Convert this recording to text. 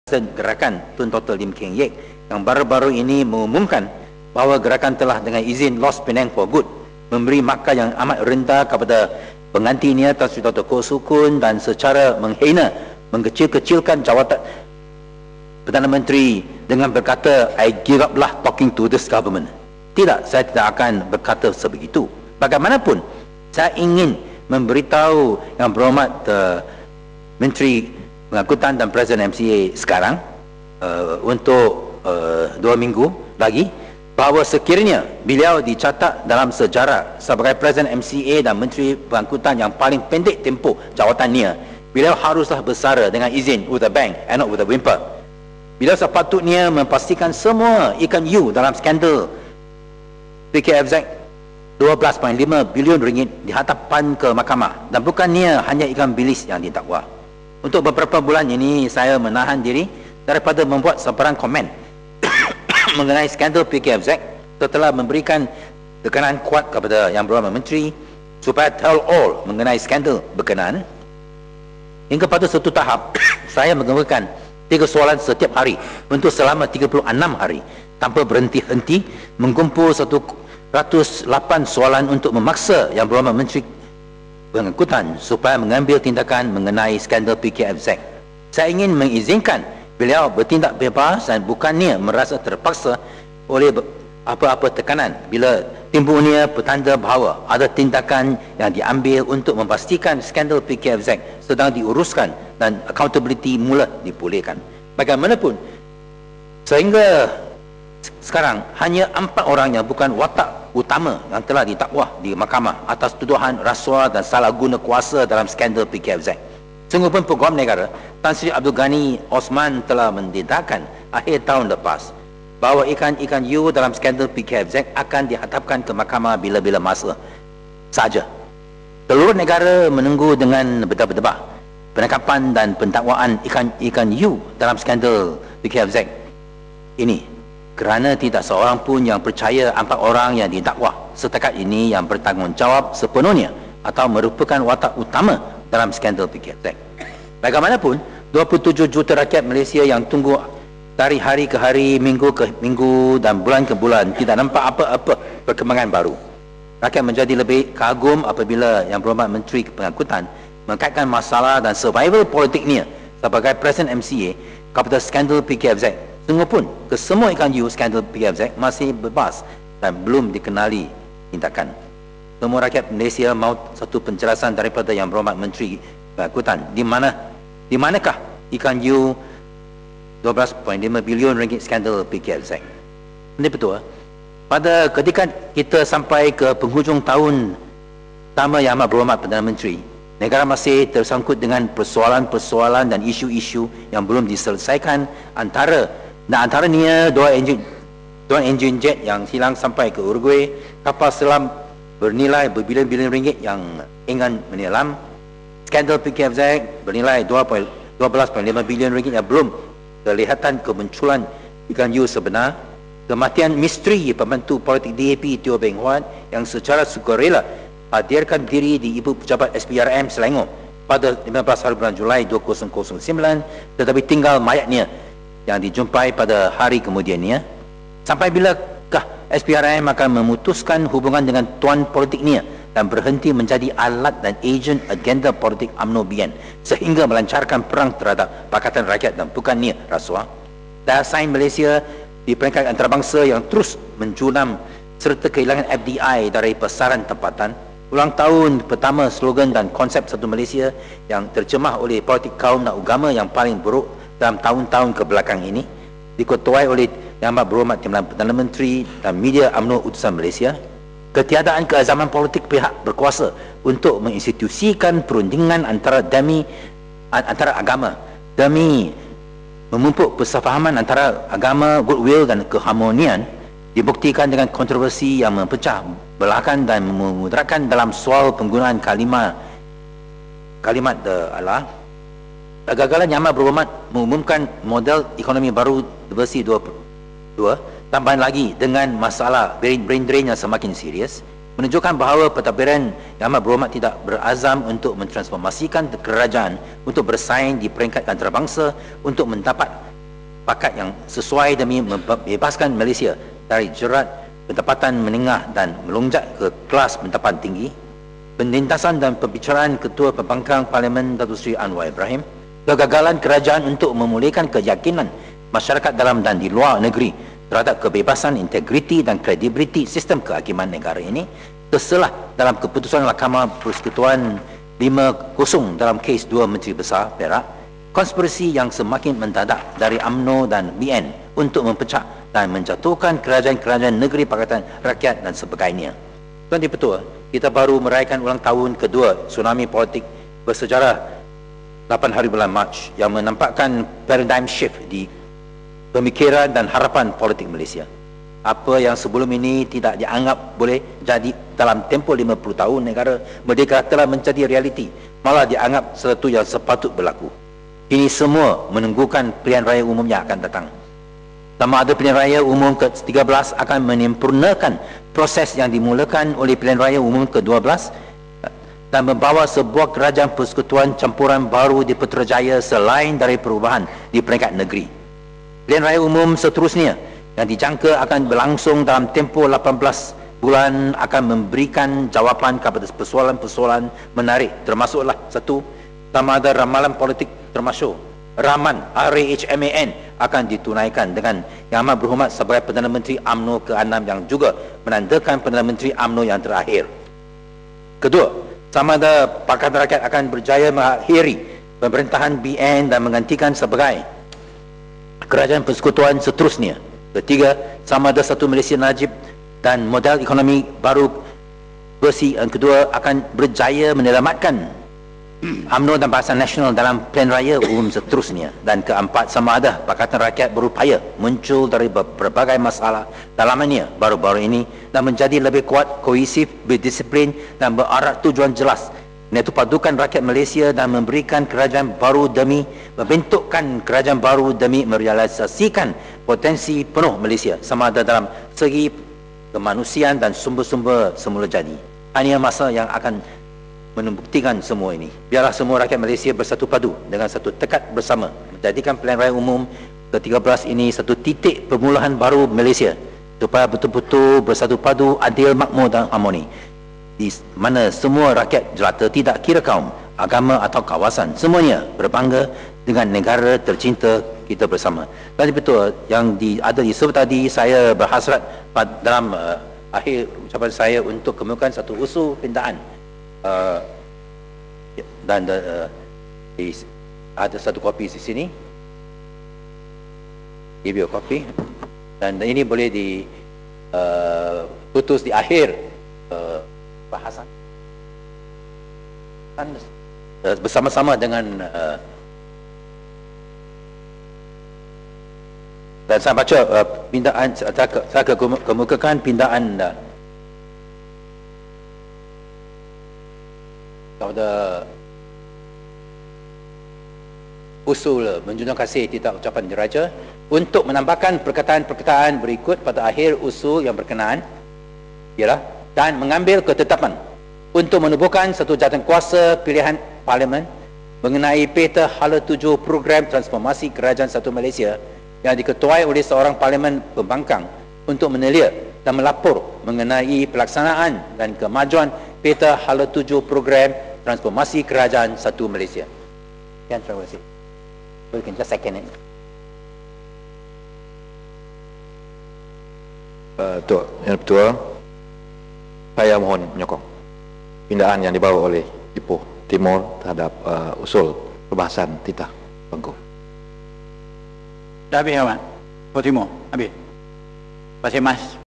gerakan Tun Dr. Lim Keng Yek yang baru-baru ini mengumumkan bahawa gerakan telah dengan izin Los Penang for Good memberi markah yang amat rendah kepada penggantinya Tan Sri Dr. Koh Sukun dan secara menghina mengkecil-kecilkan jawatan Perdana Menteri dengan berkata, I give up lah talking to this government. Tidak, saya tidak akan berkata sebegitu. Bagaimanapun, saya ingin memberitahu Yang Berhormat Menteri Pengangkutan dan Presiden MCA sekarang untuk 2 minggu lagi bahawa sekiranya beliau dicatat dalam sejarah sebagai Presiden MCA dan Menteri Pengangkutan yang paling pendek tempoh jawatannya, beliau haruslah bersara dengan izin with a bang and not with a whimper. Beliau sepatutnya memastikan semua ikan hiu dalam skandal PKFZ 12.5 bilion ringgit dihadapan ke mahkamah dan bukannya hanya ikan bilis yang didakwa. Untuk beberapa bulan ini saya menahan diri daripada membuat sebarang komen mengenai skandal PKFZ setelah memberikan tekanan kuat kepada Yang Berhormat Menteri supaya tell all mengenai skandal berkenaan. Hingga pada satu tahap saya mengemukakan 3 soalan setiap hari untuk selama 36 hari tanpa berhenti-henti mengumpul 108 soalan untuk memaksa Yang Berhormat Menteri Pengangkutan supaya mengambil tindakan mengenai skandal PKFZ. Saya ingin mengizinkan beliau bertindak bebas dan bukannya merasa terpaksa oleh apa-apa tekanan bila timbulnya petanda bahawa ada tindakan yang diambil untuk memastikan skandal PKFZ sedang diuruskan dan accountability mula dipulihkan. Bagaimanapun, sehingga sekarang hanya 4 orang yang bukan watak utama yang telah didakwa di mahkamah atas tuduhan rasuah dan salah guna kuasa dalam skandal PKFZ. Sungguh pun Peguam Negara Tan Sri Abdul Ghani Osman telah mendedahkan akhir tahun lepas bahawa ikan-ikan hiu dalam skandal PKFZ akan dihadapkan ke mahkamah bila-bila masa saja. Seluruh negara menunggu dengan berdebar-debar penangkapan dan pendakwaan ikan-ikan hiu dalam skandal PKFZ ini, kerana tidak seorang pun yang percaya 4 orang yang didakwa setakat ini yang bertanggungjawab sepenuhnya atau merupakan watak utama dalam skandal PKFZ. Bagaimanapun, 27 juta rakyat Malaysia yang tunggu dari hari ke hari, minggu ke minggu dan bulan ke bulan tidak nampak apa-apa perkembangan baru. Rakyat menjadi lebih kagum apabila Yang Berhormat Menteri Pengangkutan mengkaitkan masalah dan survival politiknya sebagai Presiden MCA kepada skandal PKFZ. Sungguh pun, kesemua ikan hiu skandal PKFZ masih bebas dan belum dikenali tindakan. Semua rakyat Malaysia mahu satu penjelasan daripada Yang Berhormat Menteri Pengangkutan. Di manakah ikan hiu 12.5 bilion ringgit skandal PKFZ? Ini betul. Pada ketika kita sampai ke penghujung tahun pertama Yang Amat Berhormat Perdana Menteri, negara masih tersangkut dengan persoalan-persoalan dan isu-isu yang belum diselesaikan antaranya 2 enjin jet yang hilang sampai ke Uruguay, kapal selam bernilai berbilion-bilion ringgit yang enggan menyelam, skandal PKFZ bernilai 12.5 bilion ringgit yang belum kelihatan kemunculan ikan hiu sebenar, kematian misteri pembantu politik DAP Teo Beng Huat yang secara sukarela hadirkan diri di Ibu Pejabat SPRM Selangor pada 15 hari bulan Julai 2009 tetapi tinggal mayatnya yang dijumpai pada hari kemudiannya. Sampai bilakah SPRM akan memutuskan hubungan dengan tuan politiknya dan berhenti menjadi alat dan ejen agenda politik UMNO BN sehingga melancarkan perang terhadap Pakatan Rakyat dan bukannya rasuah? Daya saing Malaysia di peringkat antarabangsa yang terus mencuram serta kehilangan FDI dari pasaran tempatan. Ulang tahun pertama slogan dan konsep Satu Malaysia yang terjemah oleh politik kaum dan agama yang paling buruk dalam tahun-tahun kebelakang ini diketuai oleh Yang Amat Berhormat Timbalan Perdana Menteri dan media UMNO Utusan Malaysia. Ketiadaan keazaman politik pihak berkuasa untuk menginstitusikan perundingan antara agama demi memupuk persefahaman antara agama, goodwill dan keharmonian dibuktikan dengan kontroversi yang mempecah belahkan dan memudaratkan dalam soal penggunaan kalimat Allah. Kegagalan Yang Amat Berhormat mengumumkan model ekonomi baru versi 2 tambahan lagi dengan masalah brain drain yang semakin serius menunjukkan bahawa pentadbiran Yang Amat Berhormat tidak berazam untuk mentransformasikan kerajaan untuk bersaing di peringkat antarabangsa untuk mendapat pakat yang sesuai demi membebaskan Malaysia dari jerat pendapatan menengah dan melonjak ke kelas pendapatan tinggi. Penlintasan dan pembicaraan Ketua Pembangkang Parlimen Datuk Seri Anwar Ibrahim, kegagalan kerajaan untuk memulihkan keyakinan masyarakat dalam dan di luar negeri terhadap kebebasan, integriti dan kredibiliti sistem kehakiman negara ini, terselah dalam keputusan Mahkamah Persekutuan 5-0 dalam kes dua Menteri Besar Perak, konspirasi yang semakin mendadak dari UMNO dan BN untuk mempecah dan menjatuhkan kerajaan-kerajaan negeri Pakatan Rakyat dan sebagainya. Tuan Dipertua, kita baru merayakan ulang tahun kedua tsunami politik bersejarah 8 hari bulan Mac yang menampakkan paradigm shift di pemikiran dan harapan politik Malaysia. Apa yang sebelum ini tidak dianggap boleh jadi dalam tempoh 50 tahun negara merdeka telah menjadi realiti, malah dianggap sesuatu yang sepatut berlaku. Ini semua menunggukan pilihan raya umum yang akan datang. Sama ada pilihan raya umum ke-13 akan menyempurnakan proses yang dimulakan oleh pilihan raya umum ke-12 dan membawa sebuah kerajaan persekutuan campuran baru di Putrajaya selain dari perubahan di peringkat negeri. Pilihan raya umum seterusnya yang dijangka akan berlangsung dalam tempoh 18 bulan akan memberikan jawapan kepada persoalan-persoalan menarik, termasuklah satu, sama ada ramalan politik termasuk Rahman RHMAN akan ditunaikan dengan Yang Amat Berhormat sebagai Perdana Menteri UMNO ke-6 yang juga menandakan Perdana Menteri UMNO yang terakhir. Kedua, sama ada Pakatan Rakyat akan berjaya mengakhiri pemerintahan BN dan menggantikan sebagai kerajaan persekutuan seterusnya. Ketiga, sama ada satu Malaysia Najib dan model ekonomi baru versi yang kedua akan berjaya menyelamatkan UMNO dan Barisan Nasional dalam pilihan raya umum seterusnya. Dan keempat, sama ada Pakatan Rakyat berupaya muncul dari berbagai masalah dalamannya baru-baru ini dan menjadi lebih kuat, kohesif, berdisiplin dan berarah tujuan jelas, iaitu padukan rakyat Malaysia dan memberikan kerajaan baru demi membentukkan kerajaan baru demi merealisasikan potensi penuh Malaysia sama ada dalam segi kemanusiaan dan sumber-sumber semula jadi. Hanya masa yang akan membuktikan semua ini. Biarlah semua rakyat Malaysia bersatu padu dengan satu tekad bersama menjadikan pilihan raya umum ke-13 ini satu titik permulaan baru Malaysia supaya betul-betul bersatu padu, adil, makmur dan harmoni, di mana semua rakyat jelata tidak kira kaum, agama atau kawasan, semuanya berbangga dengan negara tercinta kita bersama. Dan betul yang ada disebut tadi, saya berhasrat dalam akhir ucapan saya untuk kemukakan satu usul pindaan dan ada satu kopi di sini, give you a copy, dan ini boleh diputus di akhir bahasan bersama-sama dengan dan saya baca pindaan, saya kemukakan pindaan kepada usul menjunjung kasih titah ucapan diraja untuk menambahkan perkataan-perkataan berikut pada akhir usul yang berkenaan ialah dan mengambil ketetapan untuk menubuhkan satu jawatankuasa pilihan Parlimen mengenai peta hala 7 program transformasi Kerajaan Satu Malaysia yang diketuai oleh seorang Parlimen pembangkang untuk menelia dan melapor mengenai pelaksanaan dan kemajuan peta hala 7 program transformasi Kerajaan Satu Malaysia. Sekian, terima kasih. We can just second it. Tuan Yang Ketua, saya mohon menyokong pindaan yang dibawa oleh Ipoh Timur terhadap usul perbahasan titah bangku. Dah habis, Ahmad? Ipoh Timur, habis? Terima kasih, Mas.